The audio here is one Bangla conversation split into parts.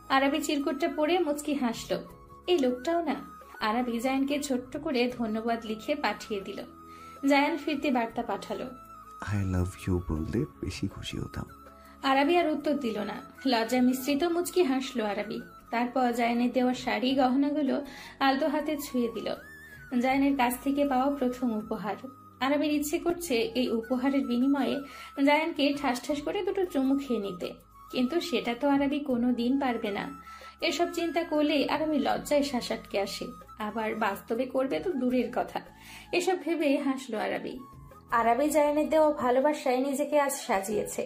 আরাবি চিরকুটটা পড়ে মুচকি হাসল। এই লোকটাও না। আরাবি জায়ানকে ছোট্ট করে ধন্যবাদ লিখে পাঠিয়ে দিল। জায়ান ফিরতে বার্তা পাঠালো, আই লাভ ইউ বললে বেশি খুশি হতাম। আরাবি আর উত্তর দিল না। লজ্জা মিশ্রিত মুচকি হাসলো আরাবি। তারপর জায়ানের দেওয়া শাড়ি গহনাগুলো আলতো হাতে ছুঁয়ে দিল। জায়ানের কাছ থেকে পাওয়া প্রথম উপহার। আরাবির ইচ্ছে করছে এই উপহারের বিনিময়ে জায়ানকে ঠাস ঠাস করে দুটো চুমু খেয়ে নিতে, কিন্তু সেটা তো আরাবি কোনোদিন পারবে না। এসব চিন্তা করলেই আরাবি লজ্জায় শ্বাস আটকে আসে। আবার বাস্তবে করবে তো দূরের কথা। এসব ভেবে হাসলো আরাবি। আরাবি জায়ানের দেওয়া ভালোবাসায় নিজেকে আজ সাজিয়েছে।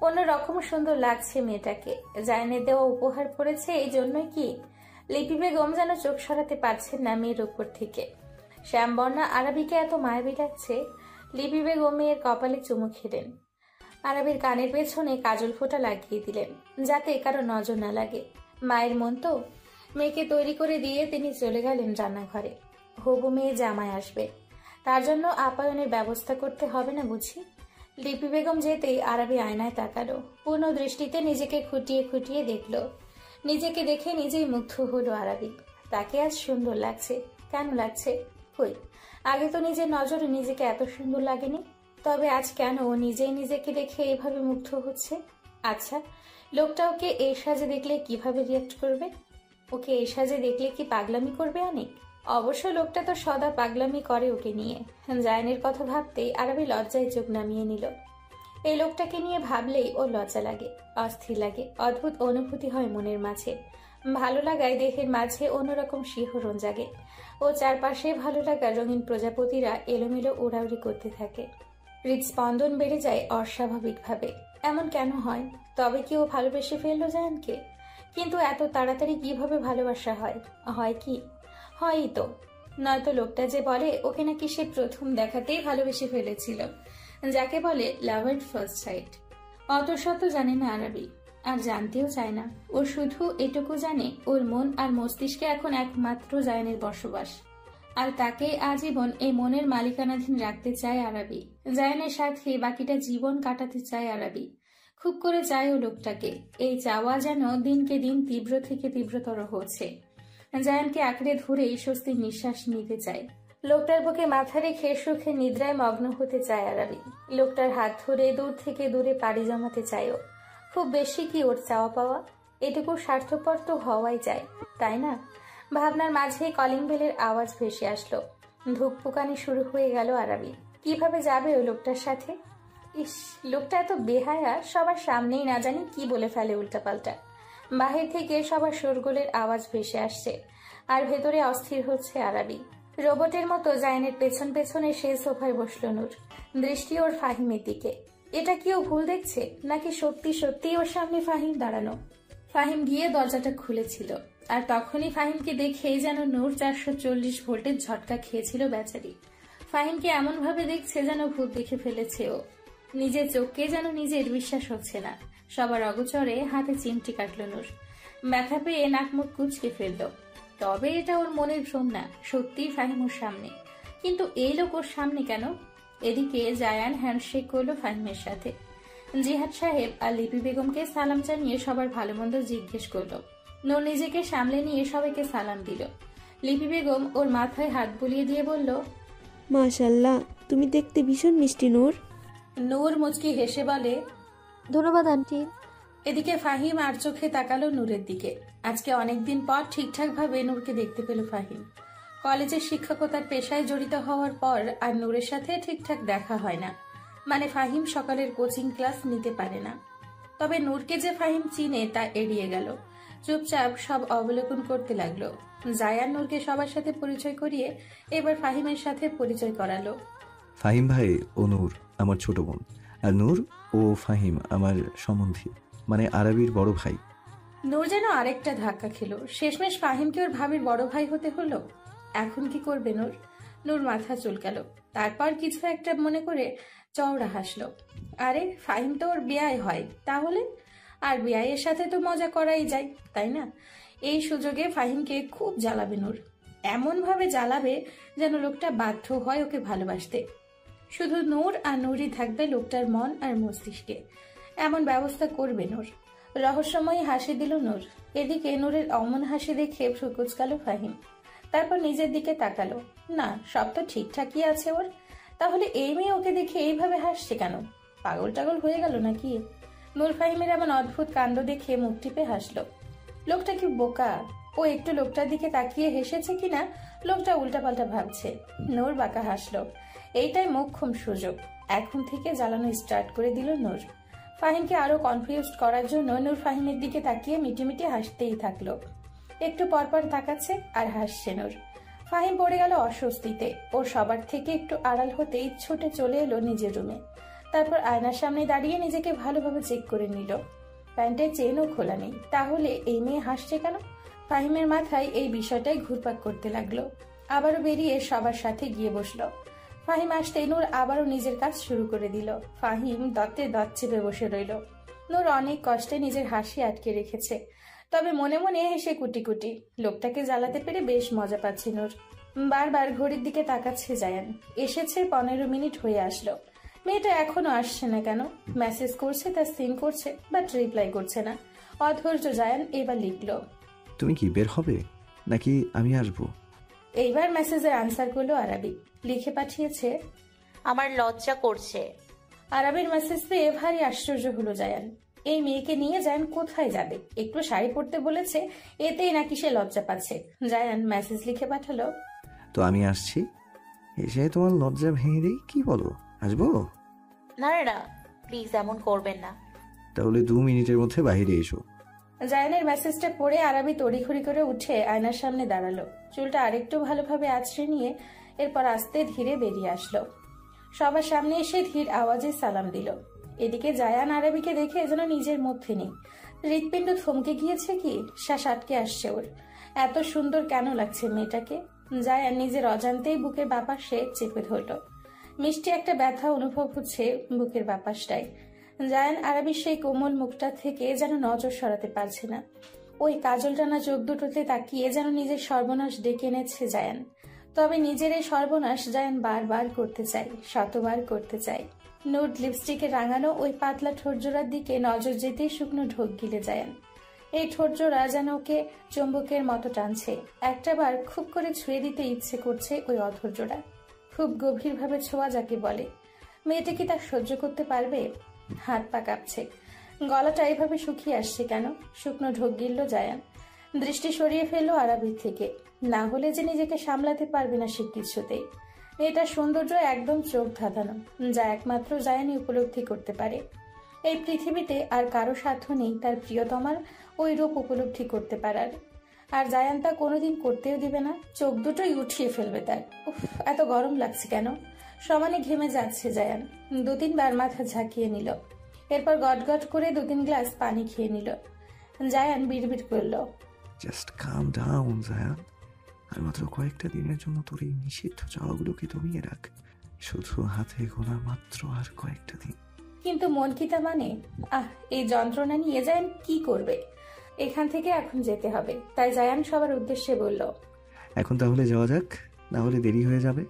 অন্যরকম সুন্দর লাগছে মেয়েটাকে। জায়ানের দেওয়া উপহার পড়েছে এই জন্যই কি? লিপি বেগম যেন চোখ সরাতে পারছেন না মেয়ের উপর থেকে। শ্যামবর্ণা আরাবিকে এত মায়াবী লাগছে। লিপি বেগম মেয়ের কপালে চুমু খেলেন। আরাবির কানের পেছনে কাজল ফোঁটা লাগিয়ে দিলেন, যাতে কারো নজর না লাগে। মায়ের মন তো। মেয়েকে তৈরি করে দিয়ে তিনি চলে গেলেন রান্নাঘরে। হবু মেয়ে জামাই আসবে, তার জন্য আপ্যায়নের ব্যবস্থা করতে হবে না বুঝি? লিপি বেগম যেতেই আরাবি আয়নায় তাকালো। পূর্ণ দৃষ্টিতে নিজেকে খুঁটিয়ে খুঁটিয়ে দেখল। নিজেকে দেখে নিজেই মুগ্ধ হলো আরাবি। তাকে আজ সুন্দর লাগছে। কেন লাগছে? কই, আগে তো নিজের নজরে নিজেকে এত সুন্দর লাগেনি। তবে আজ কেন ও নিজেই নিজেকে দেখে এভাবে মুগ্ধ হচ্ছে? আচ্ছা, লোকটা ওকে এই সাজে দেখলে কিভাবে রিয়াক্ট করবে? ওকে এই সাজে দেখলে কি পাগলামি করবে অনেক? অবশ্য লোকটা তো সদা পাগলামি করে ওকে নিয়ে। জায়ানের কথা ভাবতেই আরাবি লজ্জায় চোখ নামিয়ে নিল। এই লোকটাকে নিয়ে ভাবলেই ওর লজ্জা লাগে, অস্থির লাগে, অদ্ভুত অনুভূতি হয় মনের মাঝে। ভালো লাগায় দেহের মাঝে অন্যরকম শিহরণ জাগে। ও চারপাশে ভালো লাগার রঙিন প্রজাপতিরা এলোমেলো উড়াউড়ি করতে থাকে। হৃদস্পন্দন বেড়ে যায় অস্বাভাবিকভাবে। এমন কেন হয়? তবে কি ও ভালোবেসে ফেললো জায়ানকে? কিন্তু এত তাড়াতাড়ি কিভাবে ভালোবাসা হয়? হয় কি? হয়ই তো। নয়তো লোকটা যে বলে ওকে নাকি সে প্রথম দেখাতেই ভালোবেসে ফেলেছিল, যাকে বলে লাভ এট ফার্স্ট সাইট। অত শত জানে না আরাবি, আর জানতেও চায় না। ও শুধু এটুকু জানে ওর মন আর মস্তিষ্কে এখন একমাত্র জায়ানের বসবাস, আর তাকে আজীবন এই মনের মালিকানাধীন রাখতে চায় আরাবি। জায়ানের সাথে বাকিটা জীবন কাটাতে চায় আরাবি। খুব করে চায় ও লোকটাকে। এই চাওয়া যেন দিনকে দিন তীব্র থেকে তীব্রতর হচ্ছে। জায়ানকে আঁকড়ে ধরেই স্বস্তির নিঃশ্বাস নিতে চায়। লোকটার বুকে মাথা রেখে সুখে নিদ্রায় মগ্ন হতে চায় আরাবি। লোকটার হাত ধরে দূর থেকে দূরে পাড়ি জমাতে চায়ও। খুব বেশি কি ওর চাওয়া পাওয়া? এটুকু স্বার্থপর তো হওয়াই যায়, তাই না? ভাবনার মাঝে কলিং বেলের আওয়াজ ভেসে আসলো। ধুকপুকানি শুরু হয়ে গেল আরাবি। কিভাবে যাবে ওই লোকটার সাথে? ইস, লোকটা এত বেহায়া, সবার সামনেই না জানি কি বলে ফেলে উল্টাপাল্টা। বাহির থেকে সবার শোরগোলের আওয়াজ ভেসে আসছে, আর ভেতরে অস্থির হচ্ছে আরাবি। রোবটের মতো জায়ানের পেছন পেছনে সে সোফায় বসলো নূর। দৃষ্টি ওর ফাহিমের দিকে। এটা কি ও ভুল দেখছে, নাকি সত্যি সত্যি ওর সামনে ফাহিম দাঁড়ানো? ফাহিম গিয়ে দরজাটা খুলেছিল, আর তখনই ফাহিমকে দেখেই যেন নূর 440 ভোল্টের ঝটকা খেয়েছিল বেচারি। ফাহিমকে এমন ভাবে দেখছে যেন ভূত দেখে ফেলেছে ও। নিজের চোখকে যেন নিজের বিশ্বাস হচ্ছে না। সবার অগোচরে হাতে চিমটি কাটল নূর। ব্যথা পেয়ে নাক মুখ কুচকে ফেলল। তবে এটা ওর মনের ভ্রম না, সত্যিই ফাহিম ওর সামনে। কিন্তু এই লোক ওর সামনে কেন? এদিকে জায়ান হ্যান্ডশেক করলো ফাহিমের সাথে। জিহাদ সাহেব আর লিপি বেগমকে সালাম জানিয়ে সবার ভালো মন্দ জিজ্ঞেস করলো। নূর নিজেকে সামলে নিয়ে সবাইকে সালাম দিল। লিপি বেগম ওর মাথায় হাত বুলিয়ে দিয়ে বলল, মাশাআল্লাহ, তুমি দেখতে ভীষণ মিষ্টি নূর। নূর মুচকি হেসে বলে, ধন্যবাদ আন্টি। এদিকে ফাহিম আর চোখে তাকালো নূরের দিকে। আজকে অনেকদিন পর ঠিকঠাক ভাবে নূরকে দেখতে পেল ফাহিম। কলেজের শিক্ষকতার পেশায় জড়িত হওয়ার পর আর নূরের সাথে ঠিকঠাক দেখা হয় না। মানে ফাহিম সকালের কোচিং ক্লাস নিতে পারে না। তবে নূরকে যে ফাহিম চিনে তা এড়িয়ে গেল। চুপচাপ সব অবলোকন করতে লাগলো। জায়ান নূরকে সবার সাথে পরিচয় করিয়ে এবার ফাহিমের সাথে পরিচয় করালো। ফাহিম ভাই ও নূর আমার ছোট বোন, আর নূর ও ফাহিম আমার সম্বন্ধী, মানে আরবির বড় ভাই। নূর যেন আরেকটা ধাক্কা খেলো। শেষমেশ ফাহিমকে ওর ভাবির বড় ভাই হতে হলো। এখন কি করবে নূর? নূর মাথা চুলকালো। তারপর কিছু একটা মনে করে চওড়া হাসলো। আরে, ফাহিম তো ওর বিয়ায় হয়, তাহলে? আর বিয়ায়ের সাথে তো মজা করাই যায়, তাই না? এই সুযোগে ফাহিমকে খুব জ্বালাবে নূর। এমন ভাবে জ্বালাবে যেন লোকটা বাধ্য হয় ওকে ভালোবাসতে। শুধু নূর আর নূরই থাকবে লোকটার মন আর মস্তিষ্কে। এমন ব্যবস্থা করবে নূর। রহস্যময়ী হাসি দিল নূর। এদিকে নূরের অমন হাসি দেখে ভ্রু কুঁচকালো ফাহিম। তারপর নিজের দিকে তাকালো। না, সব তো ঠিকঠাকই আছে ওর। তাহলে এই মেয়ে ওকে দেখে এইভাবে হাসছে কেন? পাগল টাগল হয়ে গেল নাকি? নূর ফাহিমের এমন অদ্ভুত কাণ্ড দেখে মুখ টিপে হাসলো। লোকটা কি বোকা? ও একটু লোকটার দিকে তাকিয়ে হেসেছে কিনা লোকটা উল্টাপাল্টা ভাবছে। নূর বাঁকা হাসলো। এইটাই মোক্ষম সুযোগ। এখন থেকে জ্বালানো স্টার্ট করে দিল নূর। ফাহিমকে আরো কনফিউজ করার জন্য নূর ফাহিমের দিকে তাকিয়ে মিটিমিটি হাসতেই থাকলো। একটু পরপর তাকাচ্ছে আর হাসছে নূর। ফাহিম পড়ে গেল অস্বস্তিতে। ওর সবার থেকে একটু আড়াল হতেই ছুটে চলে এলো নিজের রুমে। তারপর আয়নার সামনে দাঁড়িয়ে নিজেকে ভালোভাবে চেক করে নিল। প্যান্টের চেনও খোলা নেই। তাহলে এই মেয়ে হাসছে কেন? ফাহিমের মাথায় এই বিষয়টাই ঘুরপাক করতে লাগলো। আবারও বেরিয়ে সবার সাথে গিয়ে বসলো। ফাহিম আসতেই নূর আবারও নিজের কাজ শুরু করে দিল। ফাহিম দত্তে দত চেপে বসে রইল। নূর অনেক কষ্টে নিজের হাসি আটকে রেখেছে, তবে মনে মনে হেসে কুটি কুটি। লোকটাকে জ্বালাতে পেরে বেশ মজা পাচ্ছে নূর। বারবার ঘড়ির দিকে তাকাচ্ছে জায়ান। এসেছে 15 মিনিট হয়ে আসলো। মেয়েটা এখনো আসছে না কেন? মেসেজ করছে, তার সিন করছে, বাট রিপ্লাই করছে না। অধৈর্য জায়ান এবার লিখলো, তুমি কি বের হবে নাকি আমি আসবো? এইবার মেসেজের আনসার করলো আরাবি। লিখে পাঠিয়েছে, আমার লজ্জা করছে। আরাবির মেসেজ পেয়ে ভারী আশ্চর্য হলো জায়ান। এই মেয়েকে নিয়ে জায়ান কোথায় যাবে? একটু শাড়ি পরতে বলেছে, এতেই নাকি সে লজ্জা পাচ্ছে। জায়ান মেসেজ লিখে পাঠালো, তো আমি আসছি। এসে তোমার লজ্জা ভেঙে দিই, কি বলো? আসবো? না না না, প্লিজ এমন করবেন না। তাহলে 2 মিনিটের মধ্যে বাইরে এসো। জায়ানের মেসেজটা পড়ে আরাবি তড়িঘড়ি করে উঠে আয়নার সামনে দাঁড়ালো। চুলটা আরেকটু ভালোভাবে আঁচড়ে নিয়ে এরপর আস্তে ধীরে বেরিয়ে আসলো। সবার সামনে এসে ধীর আওয়াজে সালাম দিল। এদিকে জায়ান আরাবিকে দেখে যেন নিজের মধ্যে নেই। হৃৎপিণ্ড থমকে গিয়েছে কি? শ্বাস আটকে আসছে ওর। এত সুন্দর কেন লাগছে মেয়েটাকে? জায়ান নিজের অজান্তেই বুকের বাপাসে চেপে ধরল। মিষ্টি একটা ব্যথা অনুভব হচ্ছে বুকের বাপাসটায়। জায়ান আরাবির সেই কোমল মুখটা থেকে যেন নজর সরাতে পারছে না। ওই কাজল টানা চোখ দুটোতে তাকিয়ে যেন নিজের সর্বনাশ ডেকে এনেছে জায়ান। তবে নিজের এই সর্বনাশ জায়ান বারবার করতে চায়, শতবার করতে চায়। নুড লিপস্টিকে রাঙানো ওই পাতলা ঠোঁটজোড়ার দিকে নজর যেতেই শুকনো ঢোক গিলে জায়ান। এই ঠোঁটজোড়া যেন ওকে চুম্বকের মতো টানছে। একটাবার খুব করে ছুঁয়ে দিতে ইচ্ছে করছে ওই অধৈর্যটা। খুব গভীরভাবে ছোঁয়া যাকে বলে। মেয়েটা কি তা সহ্য করতে পারবে? হাত পা কাঁপছে। গলাটা এভাবে শুকিয়ে আসছে কেন? শুকনো ঢোক গিলল জায়ান। দৃষ্টি সরিয়ে ফেললো আরাবির থেকে। না হলে যে নিজেকে সামলাতে পারবে না সে কিছুতেই। মেয়েটার সৌন্দর্য একদম চোখ ধাঁধানো, যা একমাত্র জায়ানই উপলব্ধি করতে পারে। এই পৃথিবীতে আর কারো সাধ্য নেই তার প্রিয়তমার ওই রূপ উপলব্ধি করতে পারার। আর জায়ান তা কোনোদিন করতেও দিবে না। চোখ দুটোই উঠিয়ে ফেলবে তার। উফ, এত গরম লাগছে কেন? সমানে ঘেমে যাচ্ছে জায়ান। 2-3 বার মাথা ঝাঁকিয়ে নিল। এরপর গটগট করে 2-3 গ্লাস পানি খেয়ে নিল। জায়ান বিড়বিড় করল, জাস্ট কাম ডাউন জায়ান। আর মাত্র কয়েকটা দিনের জন্য তোর এই নিষিদ্ধ চাওয়াগুলোকে দমিয়ে রাখ। শুধু হাতে গোনা মাত্র আর কয়েকটা দিন। কিন্তু মন কি তা মানে? এই যন্ত্রণা নিয়ে জায়ান কি করবে? এখান থেকে এখন যেতে হবে। তাই জায়ান সবার উদ্দেশ্যে বলল, এখন তাহলে যাওয়া যাক, না হলে দেরি হয়ে যাবে।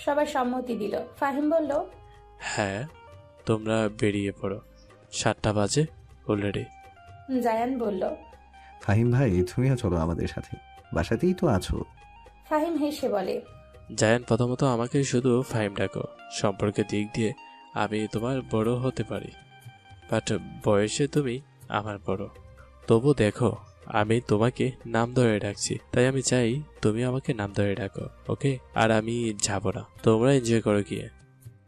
সবার সম্মতি দিল। ফাহিম বলল, হ্যাঁ, তোমরা বেরিয়ে পড়ো, 7টা বাজে অলরেডি। জায়ান বলল, ফাহিম ভাই, তুমিও চলো আমাদের সাথে, বাসাতেই তো আছো। ফাহিম হেসে বলে, জায়ান, প্রথমত আমাকে শুধু ফাহিম ডাকো। সম্পর্কের দিক দিয়ে আমি তোমার বড় হতে পারি, বাট বয়সে তুমি আমার বড়। তবু দেখো, আমি তোমাকে নাম ধরে ডাকছি, তাই আমি চাই তুমি আমাকে নাম ধরে ডাকো, ওকে? আর আমি যাবো না, তোমরা এনজয় করো গিয়ে।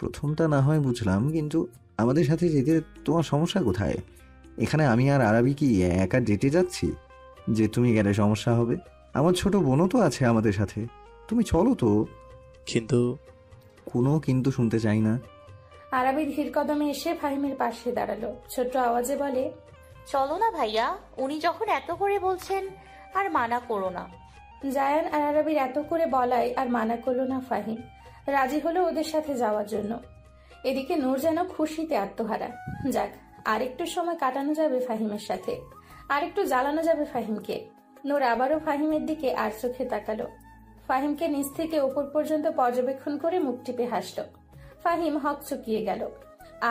প্রথমটা না হয় বুঝলাম, কিন্তু আমাদের সাথে যেতে তোমার সমস্যা কোথায়? এখানে আমি আর আরাবি কি একা যেতে যাচ্ছি যে তুমি গেলে সমস্যা হবে? আমার ছোট বোনও তো আছে আমাদের সাথে, তুমি চলো তো। কিন্তু কোনো কিন্তু শুনতে চাই না। আরাবি ধীর কদমে এসে ফাহিমের পাশে দাঁড়ালো। ছোট্ট আওয়াজে বলে, চলো না ভাইয়া, উনি যখন এত করে বলছেন আর মানা করো না। জায়ান আর আরাবির এত করে বলায় আর মানা করলো না ফাহিম। রাজি হলো ওদের সাথে যাওয়ার জন্য। এদিকে নূর যেন খুশিতে আত্মহারা। যাক, আরেকটু সময় কাটানো যাবে ফাহিমের সাথে, আরেকটু জ্বালানো যাবে ফাহিমকে। নূর আবারও ফাহিমের দিকে আর চোখে তাকালো। ফাহিমকে নিচ থেকে ওপর পর্যন্ত পর্যবেক্ষণ করে মুখ টিপে হাসল। ফাহিম হক চুকিয়ে গেল।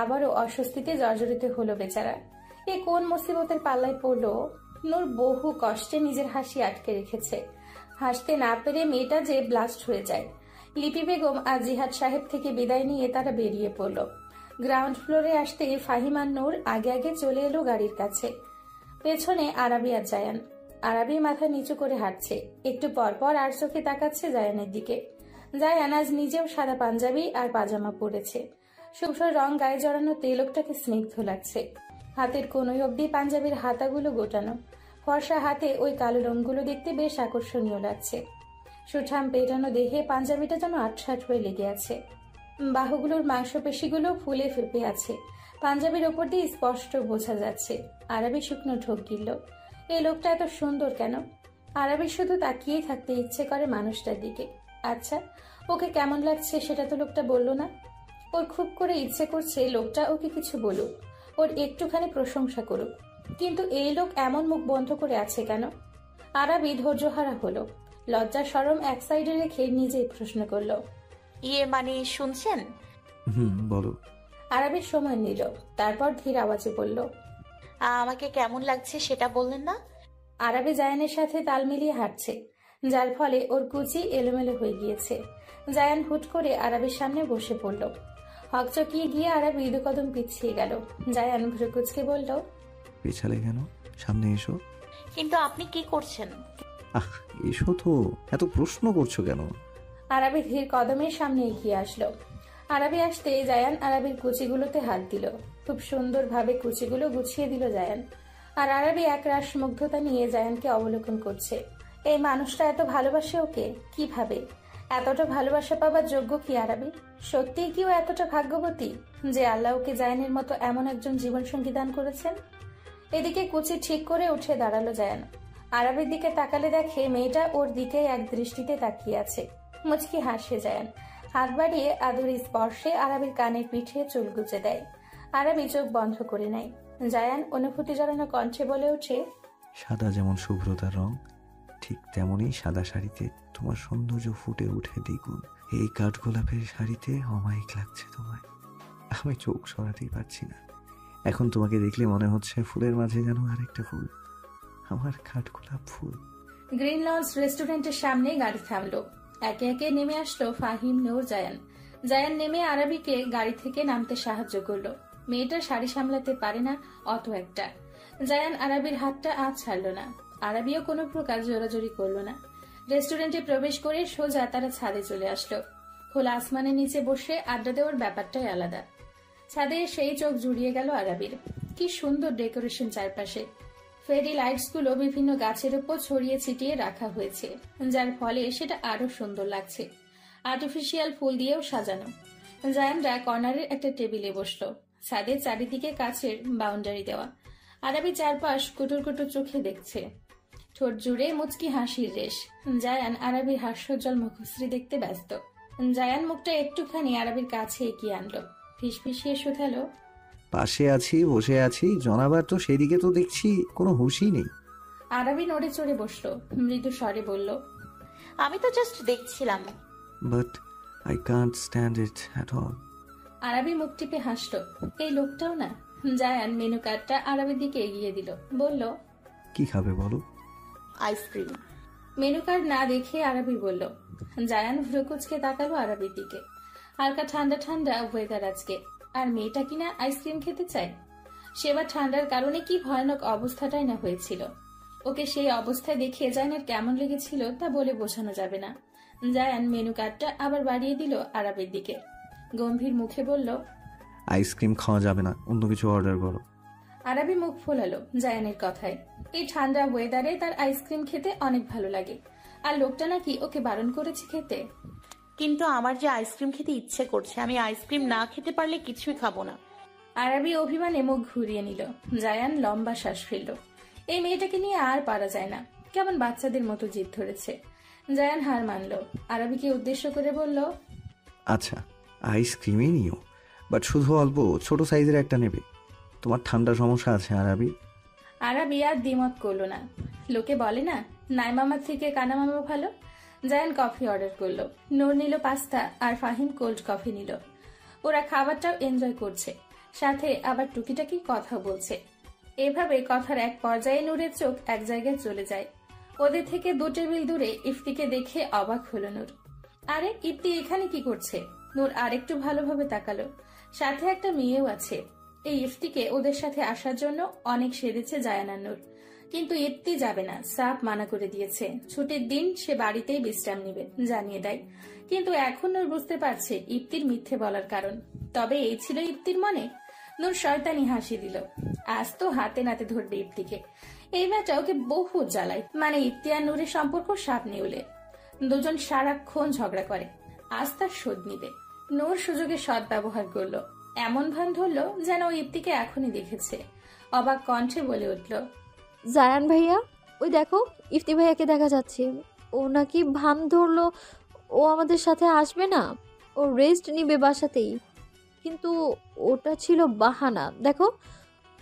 আবারও অস্বস্তিতে জর্জরিত হলো বেচারা। এ কোন মুসিবতের পাল্লায় পড়লো? নূর বহু কষ্টে নিজের হাসি আটকে রেখেছে। হাসতে না পেরে মেয়েটা যে ব্লাস্ট হয়ে যায়। লিপি বেগম আর জিহাদ সাহেব থেকে বিদায় নিয়ে তারা বেরিয়ে পড়ল। গ্রাউন্ড ফ্লোরে আসতে ফাহিম আর নূর আগে আগে চলে এলো গাড়ির কাছে। পেছনে আরাবি আর জায়ান। আরাবি মাথা নিচু করে হাঁটছে, একটু পরপর আর চোখে তাকাচ্ছে জায়ানের দিকে। জায়ান আজ নিজেও সাদা পাঞ্জাবি আর পাজামা পরেছে। শুভ্র রং গায়ে জড়ানোতে লোকটাকে স্নিগ্ধ লাগছে। হাতের কোনোই অবধি পাঞ্জাবির হাতাগুলো গোটানো, ফর্সা হাতে ওই কালো রঙগুলো দেখতে বেশ আকর্ষণীয় লাগছে। সুঠাম পেটানো দেহে পাঞ্জাবিটা যেন আটসাট হয়ে লেগে আছে। বাহুগুলোর মাংসপেশিগুলো ফুলে ফেপে আছে। পাঞ্জাবির ওপর দিয়ে স্পষ্ট বোঝা যাচ্ছে। আরাবি শুকনো ঢোক গিলল। এই লোকটা এত সুন্দর কেন? আরাবি শুধু তাকিয়েই থাকতে ইচ্ছে করে মানুষটার দিকে। আচ্ছা, ওকে কেমন লাগছে সেটা তো লোকটা বলল না। ওর খুব করে ইচ্ছে করছে লোকটা ওকে কিছু বলুক, ওর একটুখানি প্রশংসা করুক। কিন্তু এই লোক এমন মুখ বন্ধ করে আছে কেন? আরাবি ধৈর্যহারা হলো। লজ্জা শরম এক সাইডে রেখে নিজেই প্রশ্ন করলো, মানে শুনছেন? বলো। আরাবির সময় নিল, তারপর ধীর আওয়াজে বলল, আমাকে কেমন লাগছে সেটা বললেন না? আরাবি জায়ানের সাথে তাল মিলিয়ে হাঁটছে, যার ফলে ওর কুচি এলোমেলো হয়ে গিয়েছে। জায়ান হুট করে আরাবির সামনে বসে পড়ল। হকচকিয়ে গিয়ে আরাবি দু কদম পিছিয়ে গেল। জায়ান ভ্রুকুচকে বলল, পেছালে কেন? সামনে এসো। কিন্তু আপনি কি করছেন? এসো তো, এত প্রশ্ন করছো কেন? আরাবি ধীর কদমের সামনে এগিয়ে আসলো। আরাবি আসতে জায়ান আরাবির কুচিগুলোতে হাত দিল। খুব সুন্দরভাবে কুচিগুলো গুছিয়ে দিল জায়ান। আর আরাবি একরাশ মুগ্ধতা নিয়ে জায়ানকে অবলোকন করছে। এই মানুষটা এত ভালোবাসে ওকে কিভাবে? এতটা ভালোবাসা পাবার যোগ্য কি আরাবি? সত্যিই কি ও এতটা ভাগ্যবতী যে আল্লাহ ওকে জায়ানের মতো এমন একজন জীবনসঙ্গী দান করেছেন? এদিকে কুচি ঠিক করে উঠে দাঁড়ালো জায়ান। আরাবির দিকে তাকালে দেখে মেয়েটা ওর দিকে এক দৃষ্টিতে তাকিয়ে আছে। মুচকি হাসে জায়ান। হাত বাড়িয়ে আদুরি স্পর্শে আরাবির কানের পিঠে চুল গুজে দেয়। আরাবি চোখ বন্ধ করে নেয়। জায়ান অনুভূতি জড়ানো কণ্ঠে বলে ওঠে, সাদা যেমন শুভ্রতার রং, ঠিক তেমনই সাদা শাড়িতে তোমার সৌন্দর্য ফুটে উঠে দ্বিগুণ। এই কাঠগোলাপের শাড়িতে অমায়িক লাগছে তোমায়। আমি চোখ সরাতেই পারছি না। এখন তোমাকে দেখলে মনে হচ্ছে ফুলের মাঝে যেন আরেকটা ফুল, আমার কাঠগোলাপ ফুল। গ্রিন লঞ্চ রেস্টুরেন্টের সামনে গাড়ি থামলো। একে একে নেমে আসলো ফাহিম, নূর, জায়ান। জায়ান নেমে আরাবিকে গাড়ি থেকে নামতে সাহায্য করলো। মেয়েটা শাড়ি সামলাতে পারে না অত একটা। জায়ান আরাবির হাতটা আজ ছাড়লো না। আরাবিও কোনো প্রকার জোরাজোরি করলো না। রেস্টুরেন্টে প্রবেশ করে সোজা তারা ছাদে চলে আসলো। খোলা আসমানের নিচে বসে আড্ডা দেওয়ার ব্যাপারটাই আলাদা। ছাদে সেই চোখ জুড়িয়ে গেল আরাবির। কি সুন্দর ডেকোরেশন চারপাশে। ফেরি লাইটস গুলো বিভিন্ন গাছের উপর ছড়িয়ে ছিটিয়ে রাখা হয়েছে, যার ফলে সেটা আরো সুন্দর লাগছে। আর্টিফিশিয়াল ফুল দিয়েও সাজানো। জায়ানরা কর্নারের একটা টেবিলে বসলো। ছাদের চারিদিকে কাছের বাউন্ডারি দেওয়া। আরাবি চারপাশ কুটুর কুটুর চোখে দেখছে। ঠোঁট জুড়ে মুচকি হাসির রেশ। জায়ান আরাবির হাস্যজ্জ্বল মুখশ্রী দেখতে ব্যস্ত। জায়ান মুখটা একটুখানি আরাবির কাছে এগিয়ে আনলো। ফিসফিসিয়ে শুধালো, পাশে আছি, বসে আছি, জনাবার তো সেদিকে তো দেখছি কোনো হুঁশই নেই। আরাবি নড়ে চড়ে বসলো। মৃদু স্বরে বলল, আমি তো জাস্ট দেখছিলাম। But I can't stand it at all. Arabi মুখ টিপে হাসলো। এই লোকটাও না। জায়ান মেনু কার্ডটা আরাবির দিকে এগিয়ে দিল। বলল, কি খাবে বলো? আইসক্রিম। মেনু কার্ড না দেখে আরাবি বলল। জায়ান ভ্রুকুচকে তাকালো আরাবির দিকে। হালকা ঠান্ডা ঠান্ডা ওয়েদার আজকে, আর মেয়েটা কিনা আইসক্রিম খেতে চায়। সেবার ঠান্ডার কারণে কি ভয়ানক অবস্থাটাই না হয়েছিল। ওকে সেই অবস্থায় দেখে জায়ানের কেমন লেগেছিল তা বলে বোঝানো যাবে না। জায়ান মেনু কার্ডটা আবার বাড়িয়ে দিল আরাবির দিকে। গম্ভীর মুখে বলল, আইসক্রিম খাওয়া যাবে না, অন্য কিছু অর্ডার করো। আরাবি মুখ ফোলালো জায়ানের কথায়। এই ঠান্ডা ওয়েদারে তার আইসক্রিম খেতে অনেক ভালো লাগে, আর লোকটা নাকি ওকে বারণ করেছে খেতে। কিন্তু আমার যে আইসক্রিম খেতে ইচ্ছে করছে, আমি আইসক্রিম না খেতে পারলে কিছুই খাবো না। আরাবি অভিমানে মুখ ঘুরিয়ে নিল। জায়ান লম্বা শ্বাস ফেলল। এই মেয়েটাকে নিয়ে আর পারা যায় না, কেমন বাচ্চাদের মতো জিদ ধরেছে। জায়ান হার মানল। আরাবিকে উদ্দেশ্য করে বলল, আচ্ছা আইসক্রিমই নিও, বাট শুধু অল্প, ছোট সাইজের একটা নেবে। তোমার ঠান্ডা সমস্যা আছে আরাবি। আরাবি আর দ্বিমত করলো না। লোকে বলে না, নাই মামার থেকে কানা মামা ভালো। জায়ান কফি অর্ডার করলো। নূর নিল পাস্তা আর ফাহিম কোল্ড কফি নিল। ওরা খাবারটাও এনজয় করছে, সাথে আবার টুকিটাকি কথা বলছে। এভাবে কথার এক পর্যায়ে নূরের চোখ এক জায়গায় চলে যায়। ওদের থেকে 2 টেবিল দূরে ইফতিকে দেখে অবাক হলো নূর। আরে ইফতি এখানে কি করছে? নূর আরেকটু ভালোভাবে তাকালো। সাথে একটা মেয়েও আছে। এই ইফতিকে ওদের সাথে আসার জন্য অনেক সেধেছে জায়ান আর নূর, কিন্তু ইফতি যাবে না, সাফ মানা করে দিয়েছে। ছুটির দিন সে বাড়িতেই বিশ্রাম নিবে জানিয়ে দেয়। কিন্তু এখন নূর বুঝতে পারছে ইফতির মিথ্যে বলার কারণ। তবে এই ছিল ইফতির মনে? নূর শয়তানি হাসি দিল। আজ তো হাতে নাতে ধরবে ইফতিকে। এই মেয়েটা ওকে বহু জ্বালায়। মানে ইফতি আর নূরের সম্পর্ক সাপ নেউলে। দুজন সারাক্ষণ ঝগড়া করে। আজ তার শোধ নিবে। নূর সুযোগে সৎ ব্যবহার করলো। এমন ভান ধরলো যেন ও ইফতিকে এখনই দেখেছে। অবাক কণ্ঠে বলে উঠল, জায়ান ভাইয়া, ওই দেখো ইফতি ভাইয়াকে দেখা যাচ্ছে। ও নাকি ভান ধরলো ও আমাদের সাথে আসবে না, ও রেস্ট নিবে বাসাতেই। কিন্তু ওটা ছিল বাহানা। দেখো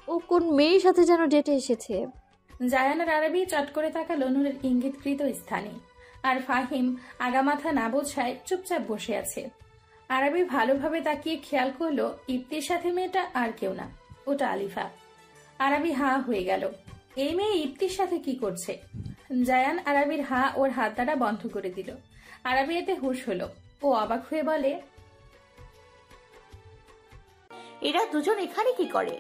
ও কোন মেয়ের সাথে যেন ডেটে এসেছে। জায়ান আর আরবি চট করে তাকালো নূরের ইঙ্গিতকৃত স্থানে। আর ফাহিম আগামাথা না বোঝায় চুপচাপ বসে আছে। আরবি ভালোভাবে তাকিয়ে খেয়াল করলো ইফতির সাথে মেয়েটা আর কেউ না, ওটা আলিফা। আরবি হা হয়ে গেল। এই মেয়ে ইফতির সাথে কি করছে? জায়ান আরবির ওর হাত দ্বারা বন্ধ করে দিল। আরবি এতে হুঁশ হলো। ও অবাক হয়ে বলে, এরা দুজন এখানে কি করে?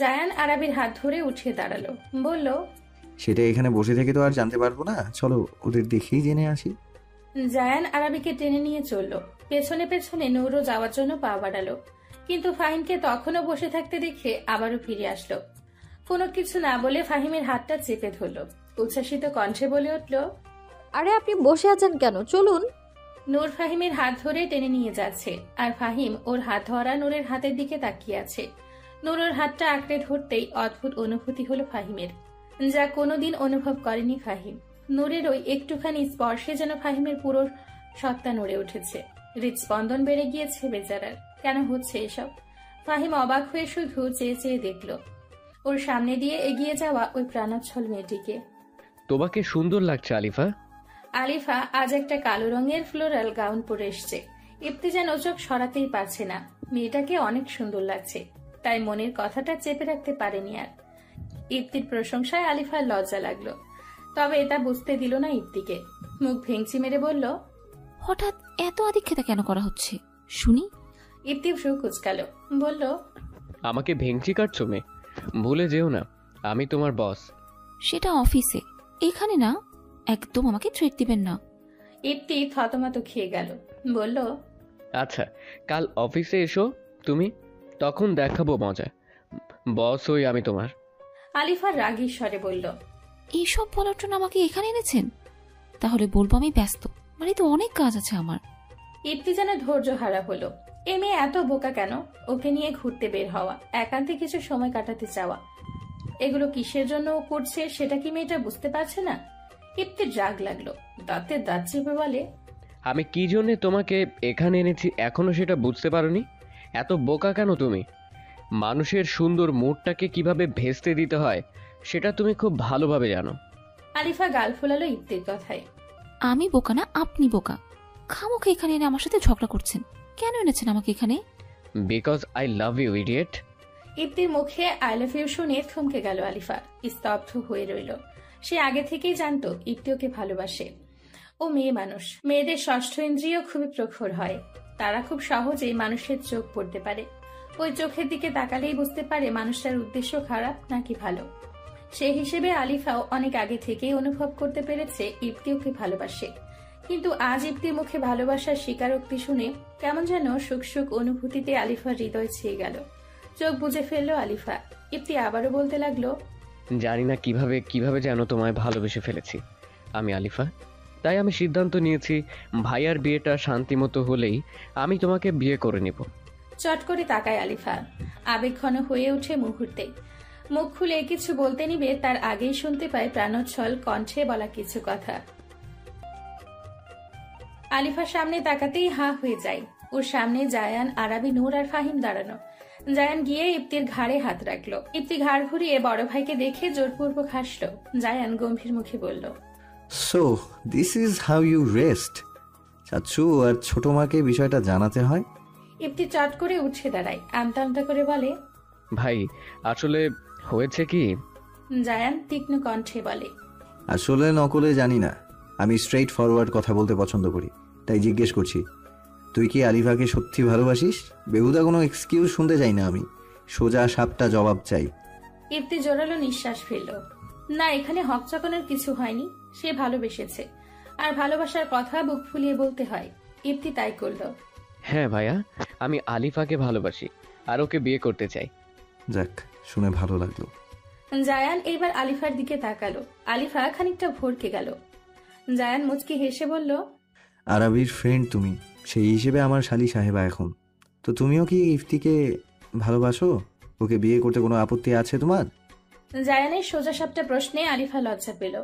জায়ান আরবির হাত ধরে উঠে দাঁড়ালো, বলল, সেটা এখানে বসে থেকে তো আর জানতে পারবো না, চলো ওদের দেখেই জেনে আসি। জায়ান আরবিকে টেনে নিয়ে চলল। পেছনে পেছনে নূরও যাওয়ার জন্য পা বাড়ালো। কিন্তু ফাহিমকে তখনও বসে থাকতে দেখে আবারও ফিরে আসলো। কোনো কিছু না বলে ফাহিমের হাতটা চেপে ধরল। উচ্ছ্বাসিত কণ্ঠে বলে উঠল, আরে আপনি বসে আছেন কেন, চলুন। নূর ফাহিমের হাত ধরে টেনে নিয়ে যাচ্ছে, আর ফাহিম ওর হাত ধরা নূরের হাতের দিকে তাকিয়ে আছে। নূর ওর হাতটা আঁকড়ে ধরতেই অদ্ভুত অনুভূতি হলো ফাহিমের, যা কোনোদিন অনুভব করেনি ফাহিম। নূরের ওই একটুখানি স্পর্শে যেন ফাহিমের পুরো সত্তা নড়ে উঠেছে। হৃদস্পন্দন বেড়ে গিয়েছে বেচারার। কেন হচ্ছে এসব? ফাহিম অবাক হয়ে শুধু চেয়ে চেয়ে দেখল ওর সামনে দিয়ে এগিয়ে যাওয়া ওই প্রাণোচ্ছল মেয়েটিকে। তোমাকে সুন্দর লাগছে আলিফা। আলিফা আজ একটা কালো রঙের ফ্লোরাল গাউন পরে এসছে। ইফতি যেন চোখ সরাতেই পারছে না। মেয়েটাকে অনেক সুন্দর লাগছে, তাই মনের কথাটা চেপে রাখতে পারেনি আর। ইফতির প্রশংসায় আলিফার লজ্জা লাগলো, তবে এটা বুঝতে দিল না ইফতিকে। মুখ ভেঙচি মেরে বলল, হঠাৎ এত আদিক্ষেতা কেন করা হচ্ছে শুনি? ইফতি ভ্রু কুচকালো, বলল, আমাকে ভেঙচি কাটছো মেয়ে, ভুলে যেও না আমি তোমার বস। সেটা অফিসে, এখানে না। একদম আমাকে থ্রেট দিবেন না। ইফতি থতমত খেয়ে গেল, বলল, আচ্ছা কাল অফিসে এসো তুমি, তখন দেখাবো মজা। বস হই আমি তোমার। আলিফার রাগী স্বরে বলল, এইসব বলার জন্য আমাকে এখানে এনেছেন? তাহলে বলবো আমি ব্যস্ত, বাড়িতে অনেক কাজ আছে আমার। ইফতি যেন ধৈর্য হারা হলো। এ মেয়ে এত বোকা কেন? ওকে নিয়ে ঘুরতে বের হওয়া, একান্তে কিছু সময় কাটাতে চাওয়া, এগুলো কিসের জন্য ও করছে সেটা কি মেয়েটা বুঝতে পারছে না? ইফতির রাগ লাগলো, দাঁতে দাঁত চেপে বলে, আমি কি জন্যে তোমাকে এখানে এনেছি এখনো সেটা বুঝতে পারোনি? এত বোকা কেন তুমি? মানুষের সুন্দর মুডটাকে কিভাবে ভেস্তে দিতে হয় সেটা তুমি খুব ভালোভাবে জানো। আলিফা গাল ফোলালো ইফতির কথায়। আমি বোকা না, আপনি বোকা। খামোখা এখানে এনে আমার সাথে ঝগড়া করছেন। কেন এনেছেন আমাকে এখানে? Because I love you idiot. ইফতির মুখে আই লাভ ইউ শুনে থমকে গেল আলিফা, স্তব্ধ হয়ে রইল। সে আগে থেকেই জানতো ইফতি ওকে ভালোবাসে। ও মেয়ে মানুষ, মেয়েদের ষষ্ঠ ইন্দ্রিয় খুবই প্রখর হয়। তারা খুব সহজেই মানুষের চোখ পড়তে পারে। ওই চোখের দিকে তাকালেই বুঝতে পারে মানুষটার উদ্দেশ্য খারাপ নাকি ভালো। সেই হিসেবে আলিফাও অনেক আগে থেকেই অনুভব করতে পেরেছে ইফতি ওকে ভালোবাসে। কিন্তু আজ ইফতির মুখে ভালোবাসার স্বীকারোক্তি শুনে কেমন যেন সুখ সুখ অনুভূতিতে আলিফার হৃদয় ছেয়ে গেল। চোখ বুজে ফেললো আলিফা। ইফতি আবারও বলতে লাগলো, জানি না কিভাবে যেন তোমায় ভালোবেসে ফেলেছি আমি আলিফা। তাই আমি সিদ্ধান্ত নিয়েছি ভাইয়ার বিয়েটা শান্তিমতো হলেই আমি তোমাকে বিয়ে করে নিব। চট করে তাকায় আলিফা, আবেগঘন হয়ে ওঠে মুহূর্তে। মুখ খুলে কিছু বলতে নিবে তার আগেই শুনতে পায় প্রাণোচ্ছল কণ্ঠে বলা কিছু কথা। আলিফার সামনে তাকাতেই হা হয়ে যায়। ওর সামনে জায়ান, আরাবি, নূর আর ফাহিম দাঁড়ানো। জায়ান গিয়ে ইফতির ঘাড়ে হাত রাখলো। ইফতি ঘাড় ঘুরিয়ে বড় ভাইকে দেখে জোরপূর্বক হাসলো। জায়ান গম্ভীর মুখে বলল, so this is how you rest. চাচ্ছু আর ছোট মাকে বিষয়টা জানাতে হয়। ইফতি চট করে উঠে দাঁড়ায়, আমতা আমতা করে বলে, ভাই আসলে হয়েছে কি? জায়ান তীক্ষ্ণ কণ্ঠে বলে। আসলে নকলে জানি না, আমি স্ট্রেইট ফরওয়ার্ড কথা বলতে পছন্দ করি, তাই জিজ্ঞেস করছি, তুই কি আলিফাকে সত্যি ভালোবাসিস? বেহুদা কোনো এক্সকিউজ শুনতে চাই না আমি, সোজা সাপটা জবাব চাই। ইফতি জোরালো নিঃশ্বাস ফেলল। না, এখানে হকচকানোর কিছু হয়নি, সে ভালোবেসেছে, আর ভালোবাসার কথা বুক ফুলিয়ে বলতে হয়। ইফতি তাই করল। হ্যাঁ ভাইয়া, আমি আলিফাকে ভালোবাসি আর ওকে বিয়ে করতে চাই। যাক, শুনে ভালো লাগলো। জায়ান এবার আলিফার দিকে তাকালো। আলিফা খানিকটা ভরকে গেল। জায়ান মুচকি হেসে বলল, আরবির ফ্রেন্ড তুমি, সেই হিসেবে আমার শালি সাহেবা এখন। তো তুমিও কি ইফতিকে ভালোবাসো? ওকে বিয়ে করতে কোনো আপত্তি আছে তোমার? জায়ানের সোজাসাপটা প্রশ্নে আলিফা লজ্জা পেল।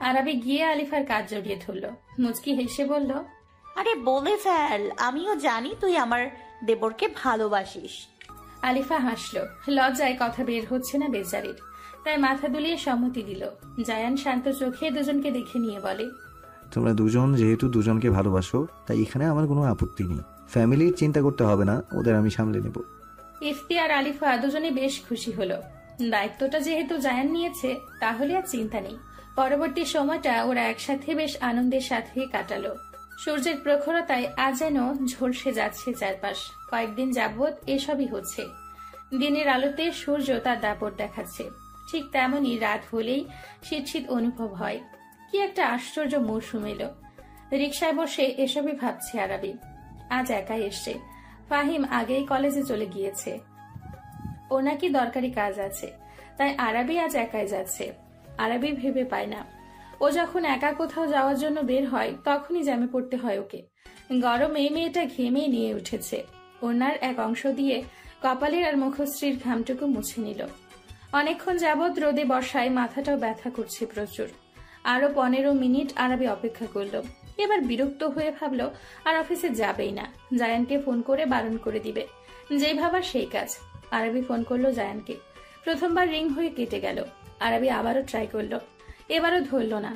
আরবি গিয়ে আলিফার কাজ জড়িয়ে ধরল। মুচকি হেসে বলল, আরে বলে ফেল, আমিও জানি তুই আমার দেবরকে ভালোবাসিস। আলিফা হাসল। লজ্জায় কথা বের হচ্ছে না বেচারির, তাই মাথা দুলিয়ে সম্মতি দিল। জায়ান শান্ত চোখে দুজনকে দেখে নিয়ে বলে, তোমরা দুজন যেহেতু দুজনকে ভালোবাসো, তাই এখানে আমার কোনো আপত্তি নেই। ফ্যামিলির চিন্তা করতে হবে না, ওদের আমি সামলে নেব। ইফতি আর আলিফা দুজনে বেশ খুশি হলো। দায়িত্বটা যেহেতু জায়ান নিয়েছে, তাহলে আর চিন্তা নেই। পরবর্তী সময়টা ওরা একসাথে বেশ আনন্দের সাথে কাটালো। সূর্যের প্রখরতায় আজ যেন ঝলসে যাচ্ছে চারপাশ। কয়েকদিন যাবৎ এসবই হচ্ছে। দিনের আলোতে সূর্য তার দাপট দেখাচ্ছে, ঠিক তেমনই রাত হলেই শীত শীত অনুভব হয়। কি একটা আশ্চর্য মৌসুম এলো। রিকশায় বসে এসবই ভাবছে আরবি। আজ একাই এসছে। ফাহিম আগেই কলেজে চলে গিয়েছে, ও নাকি দরকারি কাজ আছে, তাই আরবি আজ একাই যাচ্ছে। আরবি ভেবে পায় না, ও যখন একা কোথাও যাওয়ার জন্য বের হয় তখনই জ্যামে পড়তে হয় ওকে। গরমে মেয়েটা ঘেমে নিয়ে উঠেছে। ওনার এক অংশ দিয়ে কপালের আর মুখশ্রীর ঘামটুকু মুছে নিল। অনেকক্ষণ যাবৎ রোদে বর্ষায় মাথাটাও ব্যথা করছে প্রচুর। আরো 15 মিনিট আরবি অপেক্ষা করলো। এবার বিরক্ত হয়ে ভাবলো আর অফিসে যাবেই না, জায়ানকে ফোন করে বারণ করে দিবে। যেই ভাবার সেই কাজ। আরবি ফোন করলো জায়ানকে। প্রথমবার রিং হয়ে কেটে গেল। আরবি আবারও ট্রাই করলো, এবারও ধরল না।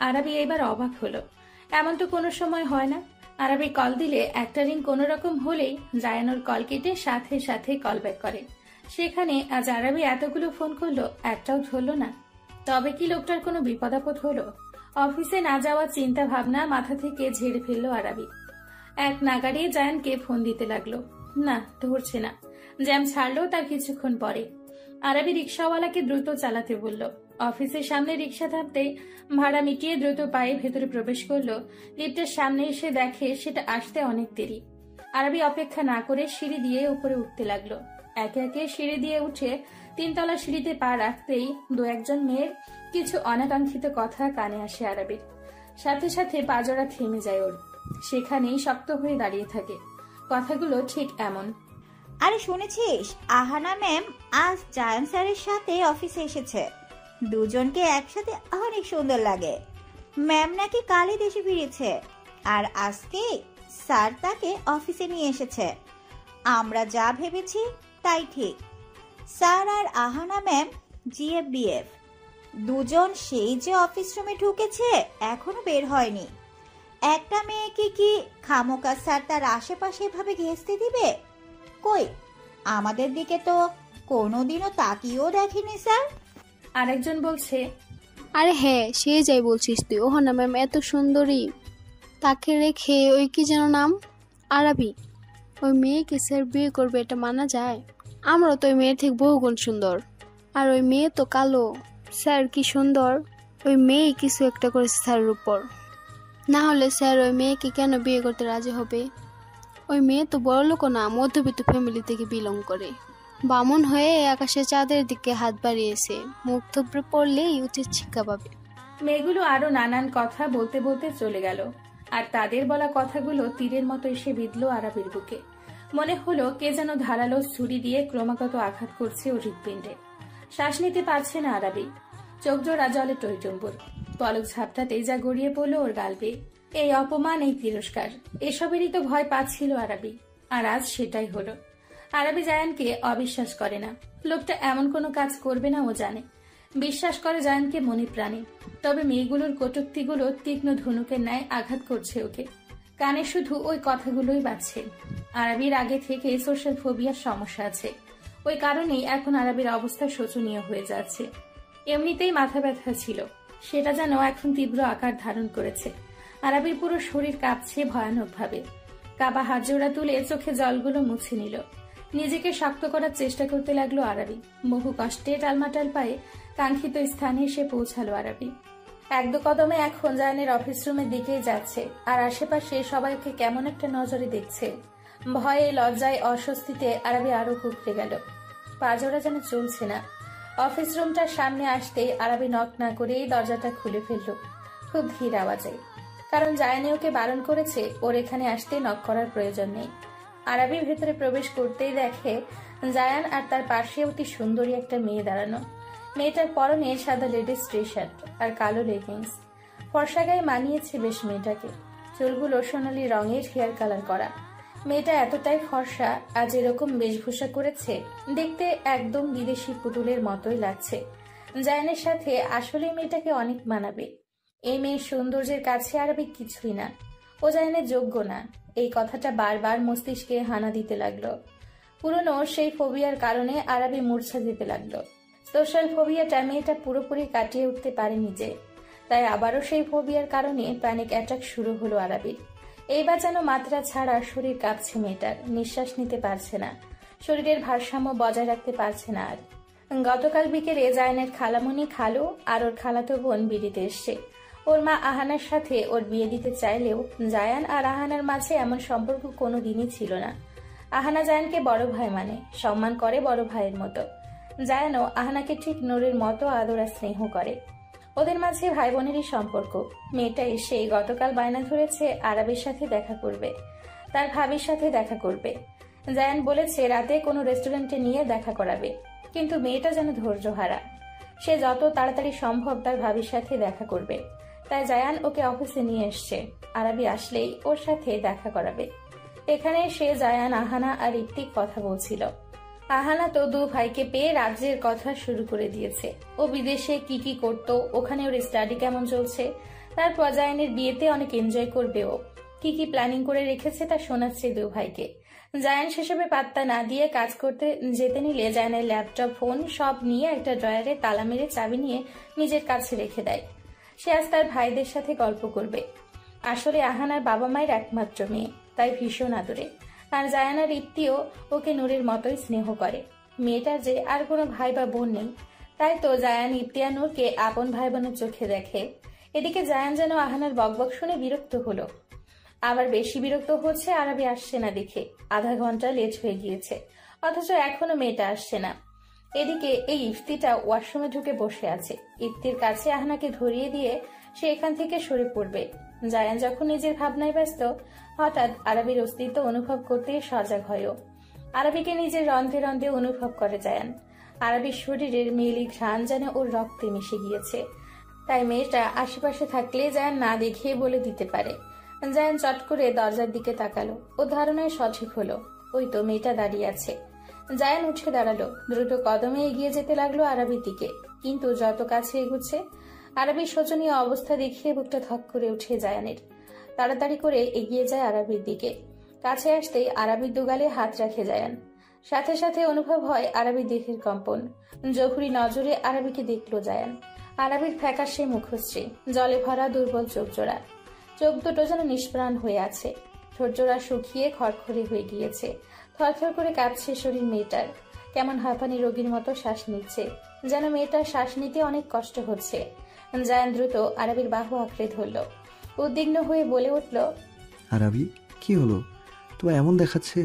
আরবি এবার অবাক হলো, এমন তো কোনো সময় হয় না। আরবি কল দিলে একটা রিং কোনো রকম হলেই জায়ানোর কল কেটে সাথে সাথে কল ব্যাক করে। সেখানে আজ আরবি এতগুলো ফোন করলো, একটাও ধরল না। তবে কি লোকটার কোনো বিপদ আপদ হলো? অফিসে না যাওয়ার চিন্তা ভাবনা মাথা থেকে ঝেড়ে ফেললো আরবি। এক নাগাড়ে জায়ানকে ফোন দিতে লাগলো, না ধরছে না। জ্যাম ছাড়লো তার কিছুক্ষণ পরে। আরবি রিক্সাওয়ালাকে দ্রুত চালাতে বলল। অফিসের সামনে রিক্সা থামতে ভাড়া মিটিয়ে দ্রুত পায়ে ভেতরে প্রবেশ করলো। লিফটের সামনে এসে দেখে সেটা আসতে অনেক দেরি। আরবি অপেক্ষা না করে সিঁড়ি দিয়ে উপরে উঠতে লাগলো। একে একে সিঁড়ি দিয়ে উঠে 3 তলা সিঁড়িতে পা রাখতেই 2-1 মেয়ের কিছু অনাকাঙ্ক্ষিত কথা কানে আসে আরবির। সাথে সাথে পাজরা থেমে যায় ওর। সেখানেই শক্ত হয়ে দাঁড়িয়ে থাকে। কথাগুলো ঠিক এমন, আরে শুনেছিস, আহানা ম্যাম আজ জায়ান স্যারের সাথে অফিসে এসেছে। দুজনকে একসাথে অনেক সুন্দর লাগে। ম্যাম নাকি কালই দেশে ফিরেছে, আর আজকে স্যার তাকে অফিসে নিয়ে এসেছে। আমরা যা ভেবেছি তাই ঠিক। স্যার আর আহানা ম্যাম GF-BF দুজন সেই যে অফিস রুমে ঢুকেছে, এখনো বের হয়নি। একটা মেয়েকে কি খামোকা স্যার তার আশেপাশে এভাবে ঘেঁষতে দিবে? কই, আমাদের দিকে তো কোনোদিনও তাকিয়েও দেখেনি স্যার। আরেকজন বলছে, আরে হ্যাঁ, সে যাই বলছিস তুই। ওহানা ম্যাম এত সুন্দরী, তাকে রেখে ওই কি যেন নাম, আরবি, ওই মেয়েকে স্যার বিয়ে করবে, এটা মানা যায়? আমরা তো ওই মেয়ের থেকে বহুগুণ সুন্দর, আর ওই মেয়ে তো কালো। স্যার কি সুন্দর, ওই মেয়ে কিছু একটা করেছে স্যারের উপর, না হলে স্যার ওই মেয়েকে কেন বিয়ে করতে রাজি হবে? ওই মেয়ে তো বড়লোকও না, মধ্যবিত্ত ফ্যামিলি থেকে বিলং করে। বামন হয়ে আকাশে চাঁদের দিকে হাত বাড়িয়েছে, মুখ থুবড়ে পড়লেই উচিত শিক্ষা পাবে। মেয়েগুলো আরো নানান কথা বলতে বলতে চলে গেল। আর তাদের বলা কথাগুলো তীরের মতো এসে বিঁধল আরবির বুকে। মনে হলো কে যেন ধারালো ছুরি দিয়ে ক্রমাগত আঘাত করছে ওর হৃৎপিণ্ডে। শ্বাস নিতে পারছে না আরবি। চোখ জোড়া জলে টইটুম্বুর। পলক ঝাপটাতেই যা গড়িয়ে পড়লো ওর গাল বেয়ে। এই অপমান, এই তিরস্কার, এসবেরই তো ভয় পাচ্ছিল আরবি। আর আজ সেটাই হলো। আরবি জায়ানকে অবিশ্বাস করে না। লোকটা এমন কোনো কাজ করবে না ও জানে। বিশ্বাস করে জায়ানকে মনে প্রাণে। তবে মেয়েগুলোর কটূক্তিগুলো তীক্ষ্ণ ধনুকের ন্যায় আঘাত করছে ওকে। কানে শুধু ওই কথাগুলোই বাজছে। আরবির আগে থেকে সোশ্যাল ফোবিয়ার সমস্যা আছে। ওই কারণেই এখন আরাবির অবস্থা শোচনীয় হয়ে যাচ্ছে। এমনিতেই মাথা ব্যথা ছিল, সেটা যেন এখন তীব্র আকার ধারণ করেছে। আরাবির পুরো শরীর কাঁপছে ভয়ানকভাবে। কাবা হাত জোড়া তুলে চোখে জলগুলো মুছে নিল। নিজেকে শক্ত করার চেষ্টা করতে লাগলো আরাবি। বহু কষ্টে টালমাটাল পায়ে কাঙ্ক্ষিত স্থানে এসে পৌঁছালো আরাবি। এক দু কদমে এখন জায়ানের অফিস রুমের দিকেই যাচ্ছে, আর আশেপাশে সবাইকে কেমন একটা নজরে দেখছে। ভয়ে, লজ্জায়, অস্বস্তিতে আরাবি আরো কুঁকড়ে গেল। পাজোড়া যেন চলছে না। অফিস রুমটার সামনে আসতেই আরাবি নক না করেই দরজাটা খুলে ফেলল, খুব ধীর আওয়াজে। কারণ জায়ানে ওকে বারণ করেছে ওর এখানে আসতে নক করার প্রয়োজন নেই। আরাবি ভেতরে প্রবেশ করতেই দেখে জায়ান আর তার পাশে অতি সুন্দরী একটা মেয়ে দাঁড়ানো। মেয়েটার পরনে সাদা লেডিস টি শার্ট আর কালো লেগিংস। ফর্সা গায়ে মানিয়েছে বেশ মেয়েটাকে। চুলগুলো সোনালি রঙের হেয়ার কালার করা। মেয়েটা এতটাই ফর্সা আর যেরকম বেশভূষা করেছে দেখতে একদম বিদেশি পুতুলের মতোই লাগছে। জায়ানের সাথে আসলে মেয়েটাকে অনেক মানাবে। এই মেয়ের সৌন্দর্যের কাছে আরাবি কিছুই না। ও জায়ানের যোগ্য না, এই কথাটা বারবার মস্তিষ্কে হানা দিতে লাগলো। পুরনো সেই ফোবিয়ার কারণে আরাবি মূর্ছা যেতে লাগলো। সোশ্যাল ফোবিয়াটা মেয়েটা পুরোপুরি কাটিয়ে উঠতে পারেনি যে, তাই আবারও সেই ফোবিয়ার কারণে প্যানিক অ্যাটাক শুরু হলো আরাবির। এইবার যেন মাত্রা ছাড়া শরীর কাঁপছে মেয়েটার, নিঃশ্বাস নিতে পারছে না, শরীরের ভারসাম্য বজায় রাখতে পারছে না আর। গতকাল বিকেলে জায়ানের খালামণি খালু আর ওর খালাতো বোন বিড়িতে এসছে। ওর মা আহানার সাথে ওর বিয়ে দিতে চাইলেও জায়ান আর আহানার মাঝে এমন সম্পর্ক কোনো দিনই ছিল না। আহানা জায়ানকে বড় ভাই মানে, সম্মান করে বড় ভাইয়ের মতো। জায়ানও আহানাকে ঠিক নূরের মতো আদর আর স্নেহ করে। ওদের মাঝে ভাই বোনেরই সম্পর্ক। মেয়েটা এসে গতকাল বায়না ধরেছে আরাবির সাথে দেখা করবে, তার ভাবির সাথে দেখা করবে। জায়ান বলেছে রাতে কোনো রেস্টুরেন্টে নিয়ে দেখা করাবে, কিন্তু মেয়েটা যেন ধৈর্যহারা। সে যত তাড়াতাড়ি সম্ভব তার ভাবির সাথে দেখা করবে। তাই জায়ান ওকে অফিসে নিয়ে এসছে, আরাবি আসলেই ওর সাথে দেখা করাবে। এখানে সে, জায়ান, আহানা আর ইপ্তিক কথা বলছিল। আহানা তো দু ভাইকে পেয়ে রাজ্যের কথা শুরু করে দিয়েছে। ও বিদেশে কি কি করতো, ওখানে ওর স্টাডি কেমন চলছে, তারপর জায়ানের বিয়েতে অনেক এনজয় করবে ও, কি কি প্ল্যানিং করে রেখেছে তা শোনাচ্ছে দু ভাইকে। জায়ান সেসবে পাত্তা না দিয়ে কাজ করতে যেতে নিলে জায়ানের ল্যাপটপ, ফোন সব নিয়ে একটা ড্রয়ারে তালা মেরে চাবি নিয়ে নিজের কাছে রেখে দেয়। সে আজ তার ভাইদের সাথে গল্প করবে। আসলে আহানার বাবা মায়ের একমাত্র মেয়ে, তাই ভীষণ আদরে। আর জায়ান আর ইপ্তিও ওকে নূরের মতোই স্নেহ করে। মেয়েটার যে আর কোনো ভাই বা বোন নেই, তাই তো জায়ান ইপ্তিয়া নূরকে আপন ভাই বোনের চোখে দেখে। এদিকে জায়ান যেন আহানার বকবক শুনে বিরক্ত হলো। আবার বেশি বিরক্ত হচ্ছে আরাবি আসছে না দেখে। আধা ঘন্টা লেট হয়ে গিয়েছে, অথচ এখনো মেয়েটা আসছে না। এদিকে এই ইফতিটা ওয়াশরুমে ঢুকে বসে আছে। ইফতির কাছে আহানাকে ধরিয়ে দিয়ে সে এখান থেকে সরে পড়বে। জায়ান যখন নিজের ভাবনায় ব্যস্ত, হঠাৎ আরাবির অস্তিত্ব অনুভব করতে সজাগ হয়। আরাবিকে নিজের রন্ধে রন্ধে অনুভব করে জায়ান। আরাবির শরীরের মেয়েলি ঘ্রাণ যেন ওর রক্তে মিশে গিয়েছে। তাই মেয়েটা আশেপাশে থাকলে জায়ান না দেখিয়ে বলে দিতে পারে। জায়ান চট করে দরজার দিকে তাকালো। ও ধারণায় সঠিক হলো, ওই তো মেয়েটা দাঁড়িয়ে আছে। জায়ান উঠে দাঁড়ালো, দ্রুত কদমে এগিয়ে যেতে লাগলো আরাবির দিকে। কিন্তু যত কাছে এগুচ্ছে আরাবির শোচনীয় অবস্থা দেখিয়ে বুকটা ধক করে উঠে জায়ানের। তাড়াতাড়ি করে এগিয়ে যায় আরাবির দিকে। কাছে আসতেই আরাবির দুগালে হাত রাখে জায়ান। সাথে সাথে অনুভব হয় আরাবির দেহের কম্পন। জহুরি নজরে আরাবিকে দেখলো জায়ান। আরাবির ফ্যাকাশে মুখশ্রী, জলে ভরা দুর্বল চোখজোড়া। চোখ দুটো যেন নিষ্প্রাণ হয়ে আছে। ঠোঁটজোড়া শুকিয়ে খড়খড়ে হয়ে গিয়েছে। থরথর করে কাঁপছে শরীর মেয়েটার। কেমন হাঁপানি রোগীর মতো শ্বাস নিচ্ছে, যেন মেয়েটার শ্বাস নিতে অনেক কষ্ট হচ্ছে। জায়ান দ্রুত আরাবির বাহু আঁকড়ে ধরল। উদ্বিগ্ন হয়ে বলে উঠল, আরাবি কি হলো, তোমার এমন দেখাচ্ছে?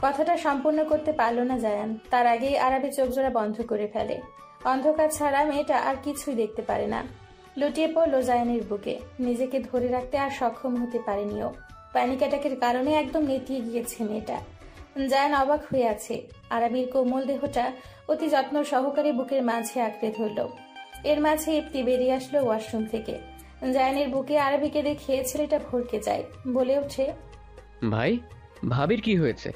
কথাটা সম্পূর্ণ করতে পারল না জায়ান। তার আগেই আরাবি চোখজোড়া বন্ধ করে ফেলে। অন্ধকার ছাড়া মেয়েটা আর কিছুই দেখতে পারে না। লুটিয়ে পড়লো জায়ানের বুকে। নিজেকে ধরে রাখতে আর সক্ষম হতে পারেনিও। প্যানিক অ্যাটাকের কারণে একদম নেতিয়ে গিয়েছে মেয়েটা। জায়ান অবাক হয়ে আছে। আরাবির কোমল দেহটা অতি যত্ন সহকারে বুকের মাঝে আঁকড়ে ধরল। এর মাঝে ইপ্তি বেরিয়ে আসলো ওয়াশরুম থেকে। জায়ানের বুকে আরাবিকে দেখে ছেলেটা ভরকে যায়, বলে ওঠে, ভাই, ভাবির কি হয়েছে?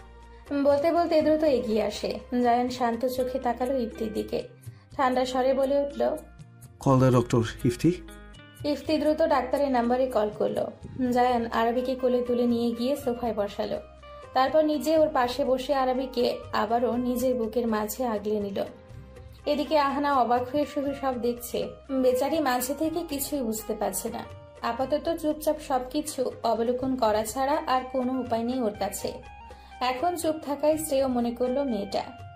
বলতে বলতে দ্রুত এগিয়ে আসে। জায়ান শান্ত চোখে তাকালো ইপ্তির দিকে। ঠান্ডা স্বরে বলে উঠল, call the doctor. Ifti Ifti দ্রুত ডাক্তারের নাম্বারে কল করলো। জায়ান আরাবিকে কোলে তুলে নিয়ে গিয়ে সোফায় বসালো। তারপর নিজে ওর পাশে বসে আরাবিকে আবারও নিজের বুকের মাঝে আগলে নিল। এদিকে আহানা অবাক হয়ে শুধু সব দেখছে। বেচারি মাঝে থেকে কিছুই বুঝতে পারছে না। আপাতত চুপচাপ সবকিছু অবলোকন করা ছাড়া আর কোনো উপায় নেই ওর কাছে। এখন চুপ থাকাই শ্রেয় মনে করলো মেয়েটা।